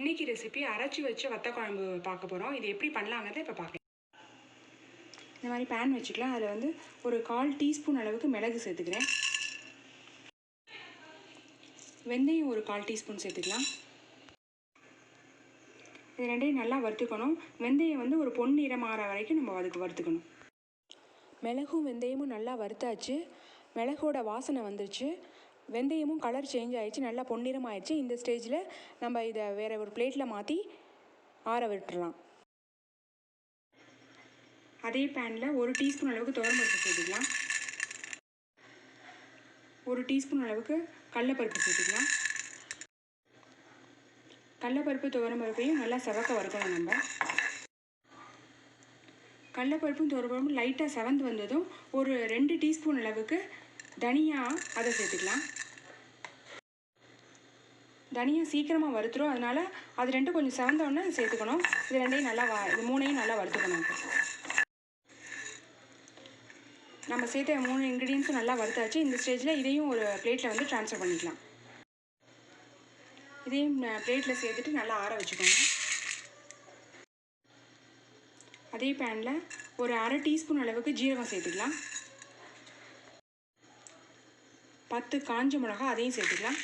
இன்றைக்கி ரெசிபி அரைச்சி வச்ச வத்த குழம்பு பார்க்க போகிறோம். இது எப்படி பண்ணலாங்கிறத இப்போ பார்க்கலாம். இந்த மாதிரி பேன் வச்சுக்கலாம். அதில் வந்து ஒரு 1/4 டீஸ்பூன் அளவுக்கு மிளகு சேர்த்துக்கிறேன். வெந்தயம் ஒரு 1/4 டீஸ்பூன் சேர்த்துக்கலாம். இது ரெண்டையும் நல்லா வறுத்துக்கணும். வெந்தயம் வந்து ஒரு பொன்னிறம் ஆற வரைக்கும் நம்ம அதுக்கு வறுத்துக்கணும். மிளகும் வெந்தயமும் நல்லா வறுத்தாச்சு. மிளகோட வாசனை வந்துருச்சு. வெந்தயமும் கலர் சேஞ்ச் ஆகிடுச்சு, நல்லா பொன்னிறம் ஆயிடுச்சு. இந்த ஸ்டேஜில் நம்ம இதை வேறு ஒரு பிளேட்டில் மாற்றி ஆற விட்டுடலாம். அதே பேனில் 1 டீஸ்பூன் அளவுக்கு துவரம்பருப்பு சேர்த்துக்கலாம். 1 டீஸ்பூன் அளவுக்கு கடலைப்பருப்பு சேர்த்துக்கலாம். கடலைப்பருப்பு துவரம்பருப்பையும் நல்லா செவக்க வறுக்கணும். நம்ம கடலைப்பருப்பும் துவரம்பருப்பும் லைட்டாக செவந்து வந்ததும் ஒரு 2 டீஸ்பூன் அளவுக்கு தனியா அதை சேர்த்துக்கலாம். தனியா சீக்கிரமாக வறுத்துரும், அதனால் அது ரெண்டும் கொஞ்சம் செவந்தோடனே சேர்த்துக்கணும். இது ரெண்டையும் நல்லா இது 3ஐயும் நல்லா வறுத்துக்கணும். நம்ம சேர்த்த 3 இன்க்ரீடியன்ஸும் நல்லா வறுத்தாச்சு. இந்த ஸ்டேஜில் இதையும் ஒரு பிளேட்டில் வந்து ட்ரான்ஸ்ஃபர் பண்ணிக்கலாம். இதையும் பிளேட்டில் சேர்த்துட்டு நல்லா ஆற வச்சுக்கோங்க. அதே பேனில் ஒரு 1/2 டீஸ்பூன் அளவுக்கு ஜீரகம் சேர்த்துக்கலாம். 10 காஞ்ச மிளகா அதையும் சேர்த்துக்கலாம்.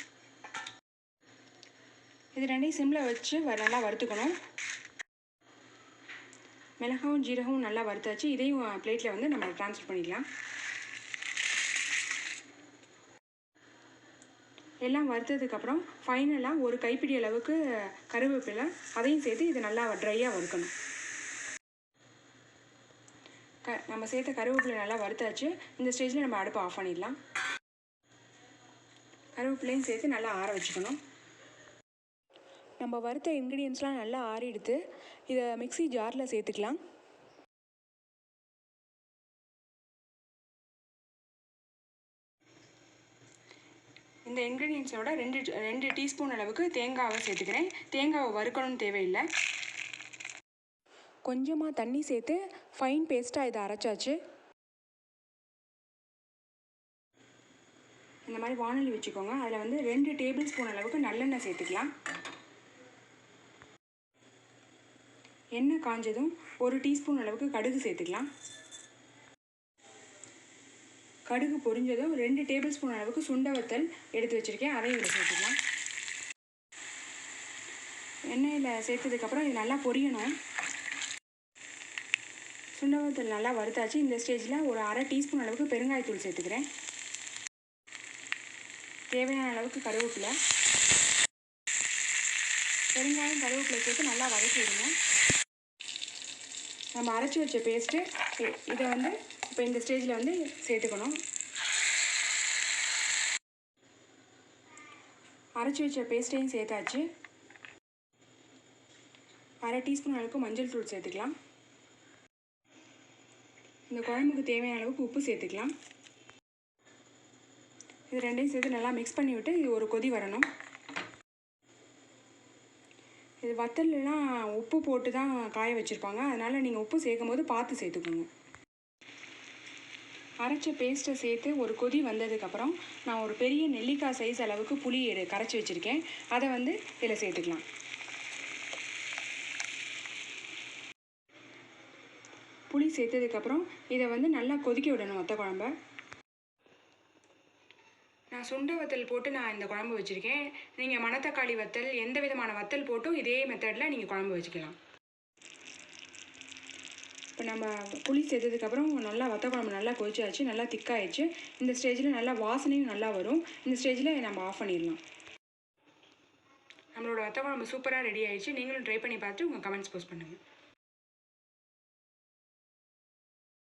இது ரெண்டையும் சிம்மில் வச்சு நல்லா வறுத்துக்கணும். மிளகாவும் ஜீரகமும் நல்லா வறுத்தாச்சு. இதையும் பிளேட்டில் வந்து நம்ம ட்ரான்ஸ்ஃபர் பண்ணிக்கலாம். எல்லாம் வறுத்ததுக்கப்புறம் ஃபைனலாக ஒரு கைப்பிடி அளவுக்கு கருவேப்பிலை அதையும் சேர்த்து இது நல்லா ட்ரையாக வறுக்கணும். நம்ம சேர்த்த கருவேப்பிலை நல்லா வறுத்தாச்சு. இந்த ஸ்டேஜில் நம்ம அடுப்பை ஆஃப் பண்ணிடலாம். கருவேப்பிலையும் சேர்த்து நல்லா ஆற வச்சுக்கணும். நம்ம வறுத்த இன்க்ரீடியன்ஸ்லாம் நல்லா ஆறிடுத்து. இதை மிக்ஸி ஜாரில் சேர்த்துக்கலாம். இந்த இன்க்ரீடியன்ஸோட 2 டீஸ்பூன் அளவுக்கு தேங்காவை சேர்த்துக்கிறேன். தேங்காவை வறுக்கணும்னு தேவையில்லை. கொஞ்சமாக தண்ணி சேர்த்து ஃபைன் பேஸ்ட்டாக இதை அரைச்சாச்சு. இந்த மாதிரி வானொலி வச்சுக்கோங்க. அதில் வந்து 2 டேபிள் ஸ்பூன் அளவுக்கு நல்லெண்ணெய் சேர்த்துக்கலாம். எண்ணெய் காஞ்சதும் 1 டீஸ்பூன் அளவுக்கு கடுகு சேர்த்துக்கலாம். கடுகு பொரிஞ்சதும் 2 டேபிள் ஸ்பூன் அளவுக்கு சுண்ட வத்தல் எடுத்து வச்சுருக்கேன், அதையும் இதில் சேர்த்துக்கலாம். எண்ணெயில் சேர்த்ததுக்கப்புறம் இது நல்லா பொரியணும். சுண்ட வத்தல் நல்லா வறுத்தாச்சு. இந்த ஸ்டேஜில் ஒரு 1/2 டீஸ்பூன் அளவுக்கு பெருங்காயத்தூள் சேர்த்துக்கிறேன். தேவையான அளவுக்கு கருவேப்பிலை, பெருங்காயம் கருவேப்பிலை சேர்த்து நல்லா வதக்கி விடுங்க. நம்ம அரைச்சி வச்ச பேஸ்ட்டு இதை வந்து இப்போ இந்த ஸ்டேஜில் வந்து சேர்த்துக்கணும். அரைச்சி வச்ச பேஸ்ட்டையும் சேர்த்தாச்சு. 1/2 டீஸ்பூன் அளவுக்கு மஞ்சள் தூள் சேர்த்துக்கலாம். இந்த குழம்புக்கு தேவையான அளவுக்கு உப்பு சேர்த்துக்கலாம். இது ரெண்டையும் சேர்த்து நல்லா மிக்ஸ் பண்ணி விட்டு இது ஒரு கொதி வரணும். இது வத்தல்லாம் உப்பு போட்டு தான் காய வச்சுருப்பாங்க, அதனால் நீங்கள் உப்பு சேர்க்கும் போது பார்த்து சேர்த்துக்கோங்க. அரைச்ச பேஸ்ட்டை சேர்த்து ஒரு கொதி வந்ததுக்கப்புறம் நான் ஒரு பெரிய நெல்லிக்காய் சைஸ் அளவுக்கு புளி கரைச்சி வச்சுருக்கேன், அதை வந்து இதில் சேர்த்துக்கலாம். புளி சேர்த்ததுக்கப்புறம் இதை வந்து நல்லா கொதிக்க விடணும் வத்த குழம்ப. நான் சுண்ட வத்தல் போட்டு நான் இந்த குழம்பு வச்சுருக்கேன். நீங்கள் மணத்தக்காளி வத்தல் எந்த விதமான வத்தல் போட்டும் இதே மெத்தடில் நீங்கள் குழம்பு வச்சுக்கலாம். இப்போ நம்ம புளி சேர்த்ததுக்கப்புறம் நல்லா வத்த குழம்பு நல்லா கொதிச்சாச்சு, நல்லா திக்காயிடுச்சு. இந்த ஸ்டேஜில் நல்லா வாசனையும் நல்லா வரும். இந்த ஸ்டேஜில் நம்ம ஆஃப் பண்ணிடலாம். நம்மளோட வத்த குழம்பு சூப்பராக ரெடி ஆயிடுச்சு. நீங்களும் ட்ரை பண்ணி பார்த்துட்டு உங்கள் கமெண்ட்ஸ் போஸ்ட் பண்ணுங்கள்.